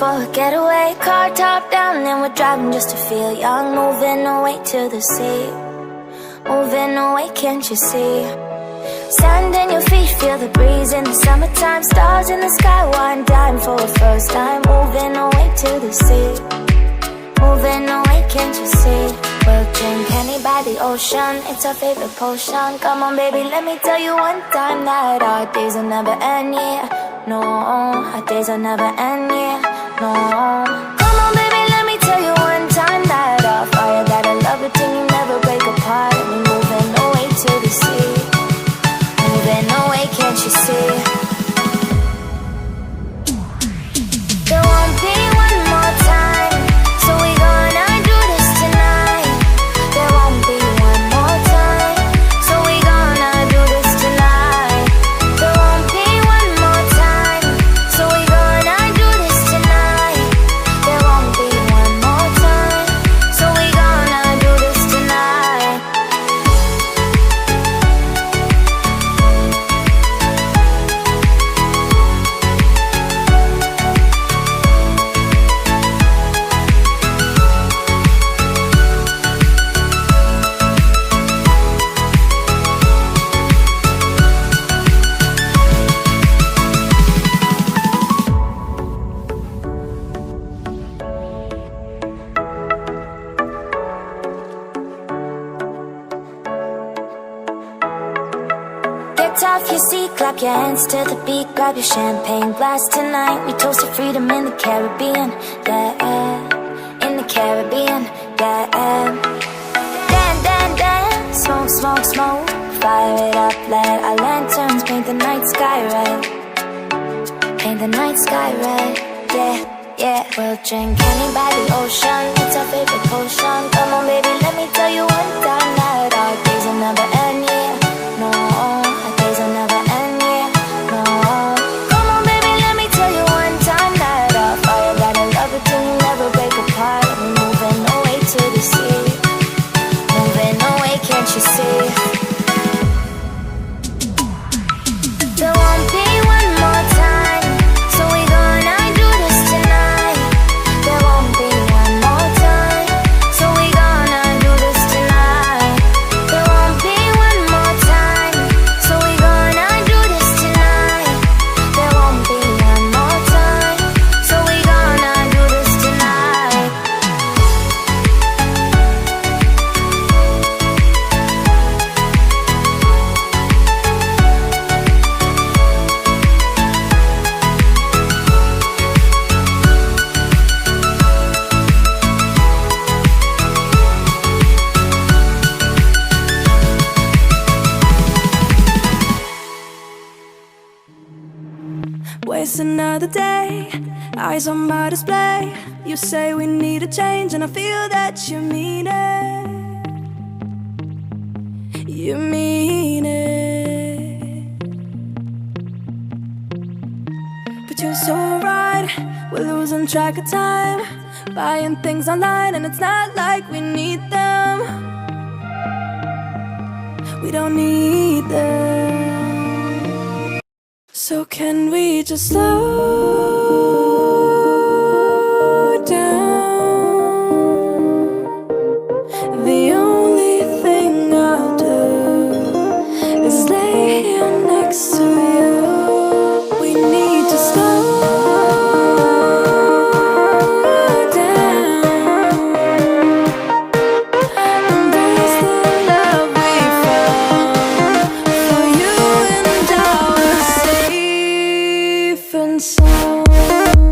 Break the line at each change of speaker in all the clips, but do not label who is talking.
for a getaway. Car top down and we're driving just to feel young. Moving away to the sea, moving away, can't you see? Sand in your feet, feel the breeze in the summertime. Stars in the sky, one dime for a first time. Moving away to the sea, moving away, can't you see? We'll drink honey by the ocean, it's our favorite potion. Come on baby, let me tell you one time that our days will never end, yeah. No, our days will never end, yeah. No. Come on baby, let me tell you one time that our fire got a love routine, you never break apart. And we're moving away to the sea, moving away, can't you see? There won't be one more time, so we gonna do this tonight. There won't be one more time, so we gonna do this tonight. There won't be one more time, so we gonna do this tonight. There won't be one more time, so we gonna do this tonight. Get off your seat, clap your hands to the beat. Grab your champagne glass tonight. We toast to freedom in the Caribbean, yeah. In the Caribbean, yeah. Dan, dan, dan, smoke, smoke, smoke. Fire it up, let our lanterns paint the night sky red. Paint the night sky red, yeah, yeah. We'll drink honey by the ocean, it's our favorite potion. Come on baby, let me tell you one time that our days will never end, yeah. No, our days will never end, yeah. No. Come on baby, let me tell you one time that our fire got a love routine, you never break apart. And we're moving away to the sea, moving away, can't you see? There won't be one more time, so we gonna do this tonight. There won't be one more time, so we gonna do this tonight. There won't be one more time, so we gonna do this tonight. There won't be one more time, so we gonna do this tonight.
Waste another day, eyes on my display. You say we need a change, and I feel that you mean it. You mean it. But you're so right, we're losing track of time. Buying things online, and it's not like we need them. We don't need them. So can we just slow down? The only thing I'll do is lay here next to you. We need to slow down. Embrace the love we found. For you and I, we're safe and sound.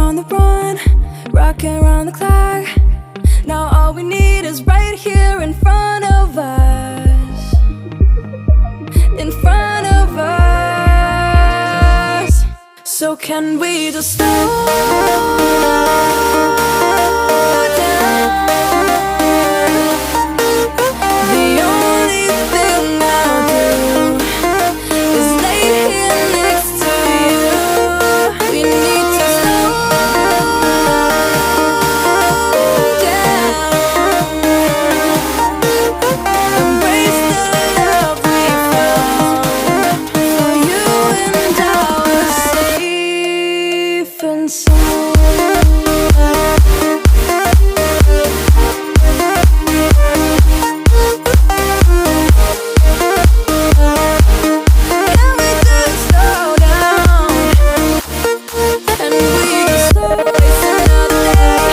on the run, rocking around the clock. Now all we need is right here in front of us. In front of us. So can we just slow down? The only thing I'll do is lay here next to you. We need to slow down. Embrace the love we found. For you and I are safe and sound. Can we just slow down? And we just slow waste another day.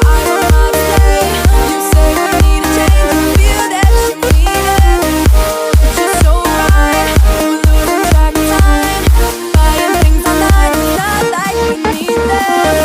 I don't wanna stay. You say we need a change, feel that you need it. It's just so right. We're losing track of time, buying things online. It's not like we need them.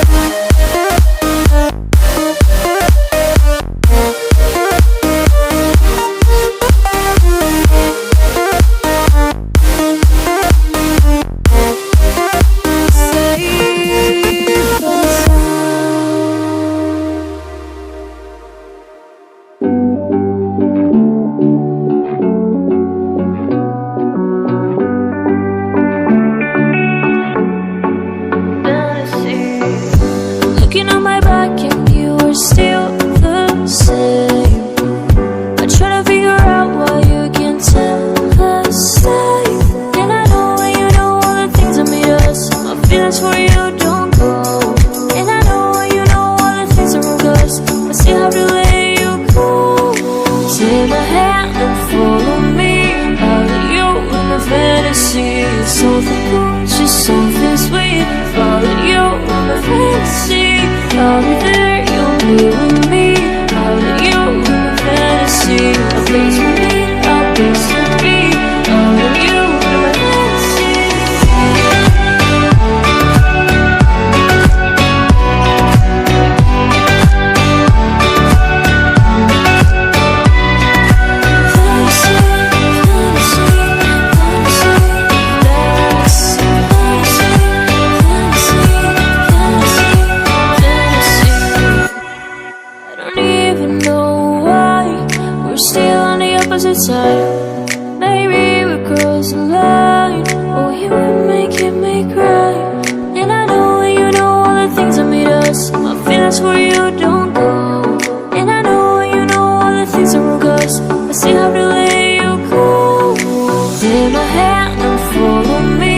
Safe and looking on my back and you are still the same. I try to figure out why you can't tell the same. And I know when you know all the things that made us. My feelings for you don't go. And I know when you know all the things that broke us. I still have to let you go. Take my hand and follow me out of you in the fantasy. Something cool, just something sweet. Follow you in the fantasy. I'll be there, you'll be with me. Out of you in the fantasy. A place for me, a place to be. Out of you in the fantasy. I don't even know why we're still on the opposite side. Maybe we're crossing the line. Oh, you would make me cry. And I know when you know all the things that made us. My feelings for you don't go. And I know when you know all the things that broke us. I still have to let you go. Take my hand and follow me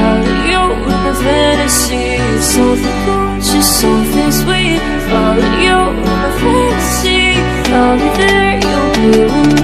out of you in the fantasy. Something cool, just something sweet. Follow you in the fantasy. I'll be there, you'll be with me.